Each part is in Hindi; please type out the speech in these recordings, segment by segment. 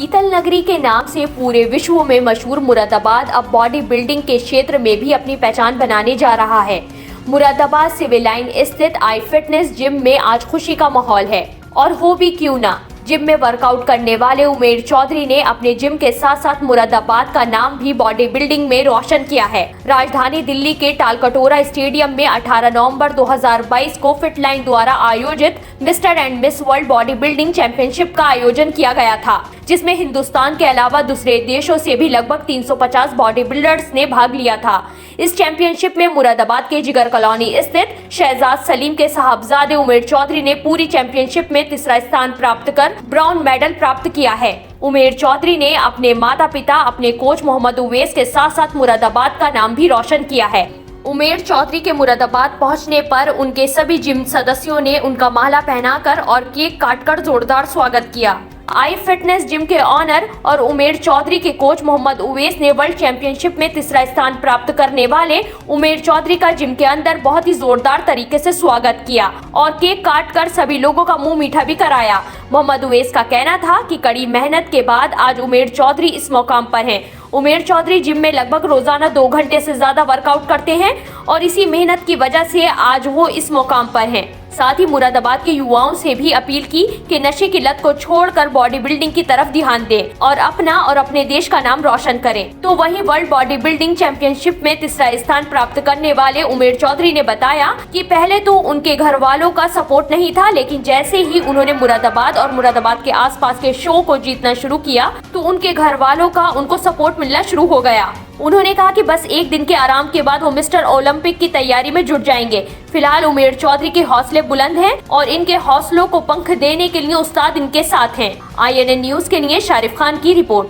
पीतल नगरी के नाम से पूरे विश्व में मशहूर मुरादाबाद अब बॉडी बिल्डिंग के क्षेत्र में भी अपनी पहचान बनाने जा रहा है। मुरादाबाद सिविल लाइन स्थित आई फिटनेस जिम में आज खुशी का माहौल है, और हो भी क्यों ना। जिम में वर्कआउट करने वाले उमेर चौधरी ने अपने जिम के साथ साथ मुरादाबाद का नाम भी बॉडी बिल्डिंग में रोशन किया है। राजधानी दिल्ली के टालकटोरा स्टेडियम में 18 नवंबर 2022 को फिटलाइन द्वारा आयोजित mister and miss world body building championship का आयोजन किया गया था, जिसमें हिंदुस्तान के अलावा दूसरे देशों से भी लगभग 350 बॉडी बिल्डर्स ने भाग लिया था। इस चैंपियनशिप में मुरादाबाद के जिगर कॉलोनी स्थित शहजाद सलीम के साहबजादे उमेर चौधरी ने पूरी चैंपियनशिप में तीसरा स्थान प्राप्त कर ब्रॉन्ज मेडल प्राप्त किया है। उमेर चौधरी ने अपने माता पिता, अपने कोच मोहम्मद उवैस के साथ साथ मुरादाबाद का नाम भी रोशन किया है। उमेर चौधरी के मुरादाबाद पहुंचने पर उनके सभी जिम सदस्यों ने उनका माला पहनाकर और केक काटकर जोरदार स्वागत किया। आई फिटनेस जिम के ऑनर और उमेर चौधरी के कोच मोहम्मद उवैस ने वर्ल्ड चैंपियनशिप में तीसरा स्थान प्राप्त करने वाले उमेर चौधरी का जिम के अंदर बहुत ही जोरदार तरीके से स्वागत किया और केक काटकर सभी लोगों का मुंह मीठा भी कराया। मोहम्मद उवैस का कहना था कि कड़ी मेहनत के बाद आज उमेर चौधरी इस मुकाम पर हैं। उमेर चौधरी जिम में लगभग रोजाना 2 घंटे से ज्यादा वर्कआउट करते हैं और इसी मेहनत की वजह से आज वो इस मुकाम पर हैं। साथ ही मुरादाबाद के युवाओं से भी अपील की कि नशे की लत को छोड़कर बॉडी बिल्डिंग की तरफ ध्यान दें और अपना और अपने देश का नाम रोशन करें। तो वहीं वर्ल्ड बॉडी बिल्डिंग चैंपियनशिप में तीसरा स्थान प्राप्त करने वाले उमेर चौधरी ने बताया कि पहले तो उनके घर वालों का सपोर्ट नहीं था, लेकिन जैसे ही उन्होंने मुरादाबाद और मुरादाबाद के आसपास के शो को जीतना शुरू किया तो उनके घर वालों का उनको सपोर्ट मिलना शुरू हो गया। उन्होंने कहा कि बस एक दिन के आराम के बाद वो मिस्टर ओलंपिक की तैयारी में जुट जाएंगे। फिलहाल उमेर चौधरी के हौसले बुलंद हैं और इनके हौसलों को पंख देने के लिए उस्ताद इनके साथ हैं। INN न्यूज के लिए शारिफ खान की रिपोर्ट।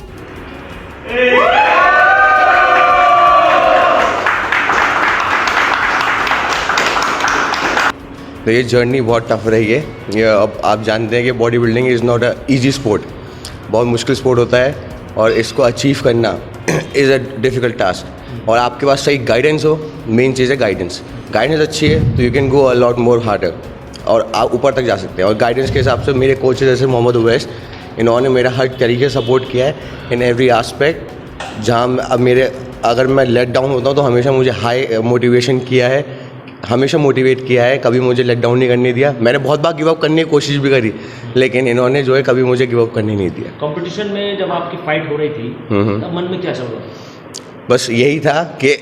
तो ये जर्नी बहुत टफ रही है। ये अब आप जानते हैं कि body building is not a easy sport, बहुत मुश्किल स्पोर्ट होता है और इसको अचीव करना इज़ अ डिफ़िकल्ट टास्क। और आपके पास सही गाइडेंस हो, मेन चीज़ है गाइडेंस। गाइडेंस अच्छी है तो you can go a lot more harder और आप ऊपर तक जा सकते हैं। और गाइडेंस के हिसाब से मेरे कोचेज जैसे मोहम्मद उवैस, इन्होंने मेरा हर तरीके से सपोर्ट किया है इन एवरी आस्पेक्ट। जहाँ अब अगर मैं लेट डाउन होता हूँ तो हमेशा मुझे हाई मोटिवेशन किया है, हमेशा मोटिवेट किया है, कभी मुझे लेट डाउन नहीं करने दिया। मैंने बहुत बार गिव अप करने की कोशिश भी करी, लेकिन इन्होंने जो है कभी मुझे गिव अप करने नहीं दिया। कंपटीशन में जब आपकी फाइट हो रही थी तब मन में क्या चल रहा था? बस यही था कि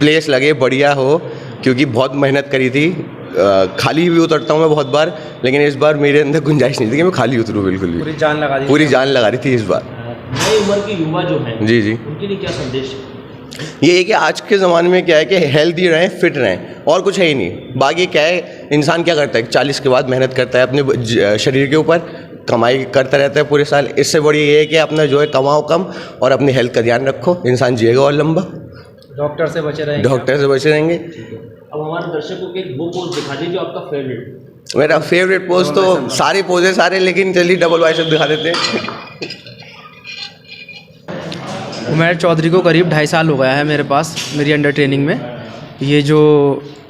प्लेस लगे, बढ़िया हो, क्योंकि बहुत मेहनत करी थी। खाली भी उतरता हूँ मैं बहुत बार, लेकिन इस बार मेरे अंदर गुंजाइश नहीं थी कि मैं खाली उतरूँ। बिल्कुल भी पूरी जान लगा रही थी इस बार। नई उम्र के युवा जो हैं जी उनके लिए क्या संदेश है? ये है कि आज के ज़माने में क्या है कि हेल्दी रहें, फिट रहें, और कुछ है ही नहीं। बाकी क्या है, इंसान क्या करता है, 40 के बाद मेहनत करता है अपने शरीर के ऊपर, कमाई करता रहता है पूरे साल। इससे बड़ी ये है कि अपना जो है कमाओ कम और अपनी हेल्थ का ध्यान रखो, इंसान जिएगा और लंबा। डॉक्टर से बचे रहेंगे। अब हमारे दर्शकों के वो पोज दिखा दीजिए जो आपका फेवरेट। मेरा फेवरेट पोज तो सारे पोज है सारे, लेकिन चलिए डबल बाइसेप दिखा देते हैं। उमेर चौधरी को करीब 2.5 साल हो गया है मेरे पास, मेरी अंडर ट्रेनिंग में। ये जो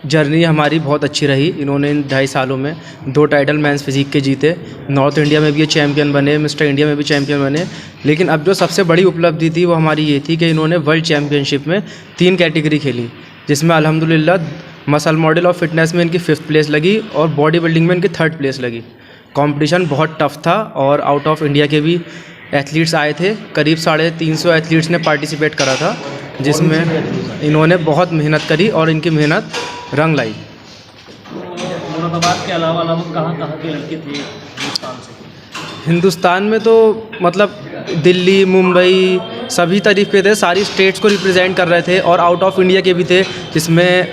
जर्नी हमारी बहुत अच्छी रही। इन्होंने इन 2.5 सालों में 2 टाइटल मेंस फिजिक के जीते, नॉर्थ इंडिया में भी ये चैम्पियन बने, मिस्टर इंडिया में भी चैम्पियन बने। लेकिन अब जो सबसे बड़ी उपलब्धि थी वो हमारी ये थी कि इन्होंने वर्ल्ड चैम्पियनशिप में 3 कैटेगरी खेली, जिसमें अल्हम्दुलिल्लाह मसल मॉडल और फिटनेस में इनकी 5th प्लेस लगी और बॉडी बिल्डिंग में इनकी 3rd प्लेस लगी। कॉम्पिटिशन बहुत टफ था और आउट ऑफ इंडिया के भी एथलीट्स आए थे। करीब 350 एथलीट्स ने पार्टिसिपेट करा था, जिसमें इन्होंने बहुत मेहनत करी और इनकी मेहनत रंग लाई। मुरादाबाद के अलावा कहाँ के लड़के थे हिंदुस्तान में? तो मतलब दिल्ली, मुंबई, सभी तरीके थे, सारी स्टेट्स को रिप्रेजेंट कर रहे थे। और आउट ऑफ इंडिया के भी थे, जिसमें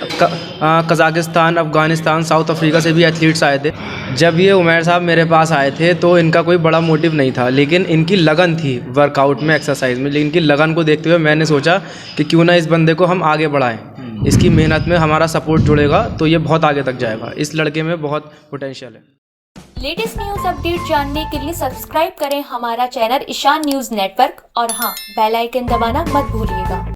कज़ाकिस्तान, अफ़गानिस्तान, साउथ अफ्रीका से भी एथलीट्स आए थे। जब ये उमेर साहब मेरे पास आए थे तो इनका कोई बड़ा मोटिव नहीं था, लेकिन इनकी लगन थी वर्कआउट में, एक्सरसाइज में। लेकिन इनकी लगन को देखते हुए मैंने सोचा कि क्यों ना इस बंदे को हम आगे बढ़ाएं, इसकी मेहनत में हमारा सपोर्ट जुड़ेगा तो ये बहुत आगे तक जाएगा। इस लड़के में बहुत पोटेंशियल है। लेटेस्ट न्यूज अपडेट जानने के लिए सब्सक्राइब करें हमारा चैनल ईशान न्यूज नेटवर्क और हाँ, बेल आइकन दबाना मत भूलिएगा।